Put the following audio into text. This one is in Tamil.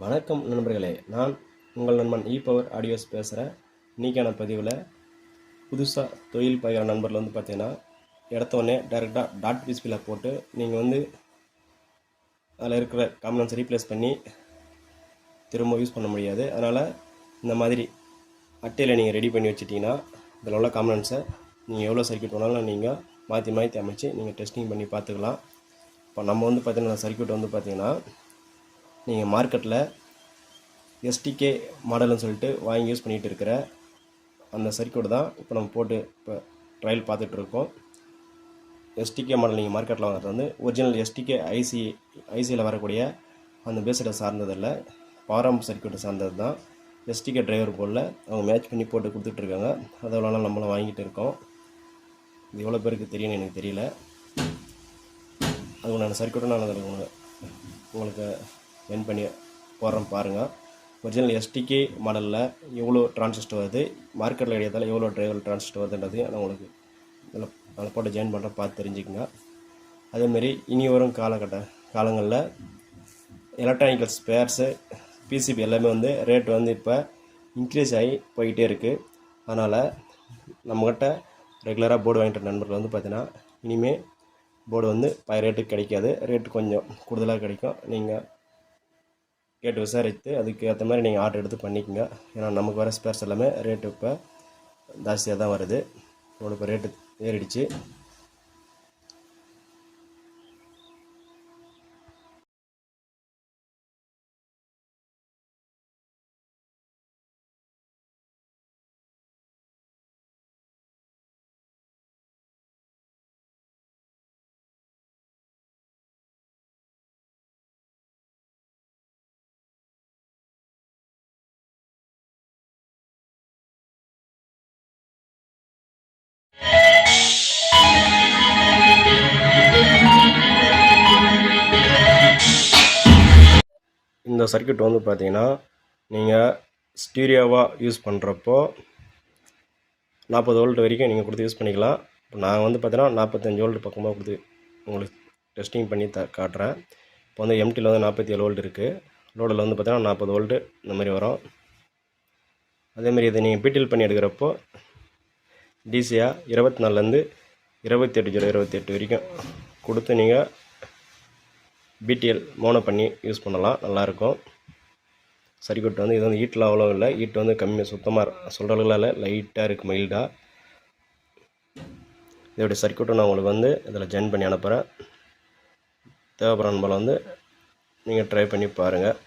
வணக்கம் நண்பர்களே, நான் உங்கள் நண்பன் பவர் ஆடியோஸ் பேசுகிறேன். இன்றைக்கான பதிவில் புதுசாக தொழில் பயிர நண்பர்கள் பார்த்தீங்கன்னா எடுத்தோடனே டைரெக்டாக .phpல போட்டு நீங்கள் அதில் இருக்கிற காம்பனன்ட்ஸ் ரீப்ளேஸ் பண்ணி திரும்ப யூஸ் பண்ண முடியாது. அதனால் இந்த மாதிரி அட்டையில் நீங்கள் ரெடி பண்ணி வச்சிட்டிங்கன்னா இதில் உள்ள காம்பனன்ட்ஸை நீங்கள் எவ்வளோ சர்க்யூட் வேணாலும் நீங்கள் மாற்றி அமைச்சு நீங்கள் டெஸ்டிங் பண்ணி பார்த்துக்கலாம். இப்போ நம்ம பார்த்தீங்கன்னா சர்க்யூட் பார்த்தீங்கன்னா நீங்கள் மார்க்கெட்டில் எஸ்டிகே மாடல்னு சொல்லிட்டு வாங்கி யூஸ் பண்ணிகிட்டு இருக்கிற அந்த சர்க்யூட் தான் இப்போ நம்ம போட்டு இப்போ ட்ரையல் பார்த்துட்ருக்கோம். எஸ்டிகே மாடல் நீங்கள் மார்க்கெட்டில் வாங்குறது ஒரிஜினல் எஸ்டிகே ஐசியில் வரக்கூடிய அந்த பேஸில் சார்ந்ததில்லை, பவர் சர்க்யூட்டை சார்ந்தது தான். எஸ்டிகே டிரைவர் போர்டில் அவங்க மேட்ச் பண்ணி போட்டு கொடுத்துட்ருக்காங்க. அதனால நம்மளும் வாங்கிட்டு இருக்கோம். இது எவ்வளோ பேருக்கு தெரியும்னு எனக்கு தெரியல. அது நான் சர்க்யூட்டை நான் அதில் உங்களுக்கு வென் பண்ணி போடுறேன் பாருங்கள். ஒரிஜினல் எஸ்டிகே மாடலில் எவ்வளோ டிரான்சிஸ்டர் வருது, மார்க்கெட்டில் கிடையாதால் எவ்வளோ டிரைவர் டிரான்சிஸ்டர் வருதுன்றது நான் உங்களுக்கு அதில் போட்டு ஜாயின் பண்ணுறேன், பார்த்து தெரிஞ்சுக்கங்க. அதேமாரி இனி வரும் காலங்களில் எலக்ட்ரானிக்கல் ஸ்பேர்ஸு பிசிபி எல்லாமே ரேட் இப்போ இன்க்ரீஸ் ஆகி போய்கிட்டே இருக்குது. அதனால் நம்மக்கிட்ட ரெகுலராக போர்டு வாங்கிட்டு நண்பர்கள் பார்த்தீங்கன்னா இனிமேல் போர்டு ரேட்டுக்கு கிடைக்காது, ரேட்டு கொஞ்சம் கூடுதலாக கிடைக்கும். நீங்கள் கேட்டு விசாரித்து அதுக்கு ஏற்ற மாதிரி நீங்கள் ஆர்டர் எடுத்து பண்ணிக்கோங்க. ஏன்னா நமக்கு வர ஸ்பேர்ஸ் எல்லாமே ரேட்டு இப்போ ஜாஸ்தியாக தான் வருது. இப்போ ரேட்டு ஏறிடுச்சு. இந்த சர்க்யூட் பார்த்தீங்கன்னா நீங்கள் ஸ்டீரியோவாக யூஸ் பண்ணுறப்போ 40 வோல்ட் வரைக்கும் நீங்கள் கொடுத்து யூஸ் பண்ணிக்கலாம். இப்போ நான் பார்த்தீங்கன்னா 45 வோல்ட் பக்கமாக கொடுத்து உங்களுக்கு டெஸ்டிங் பண்ணி காட்டுறேன். இப்போ எம்டியில் 47 வோல்ட் இருக்குது. லோடில் பார்த்தீங்கன்னா 40 வோல்ட்டு இந்த மாதிரி வரும். அதேமாதிரி இதை நீங்கள் பிடிஎல் பண்ணி எடுக்கிறப்போ டிசியாக 24லேருந்து 28 வரைக்கும் கொடுத்து நீங்கள் பிடிஎல் மோனோ பண்ணி யூஸ் பண்ணலாம், நல்லாயிருக்கும். சர்க்யூட் இது ஹீட்லாம் அவ்வளோ இல்லை, ஹீட் கம்மி, சுத்தமாக சொல்கிற அளவுக்கு இல்லை, லைட்டாக இருக்குது, மைல்டாக. இதோடைய சர்க்யூட்டை நான் உங்களுக்கு இதில் ஜாயின் பண்ணி அனுப்புகிறேன். தேவைப்படுற நம்பரை நீங்கள் ட்ரை பண்ணி பாருங்கள்.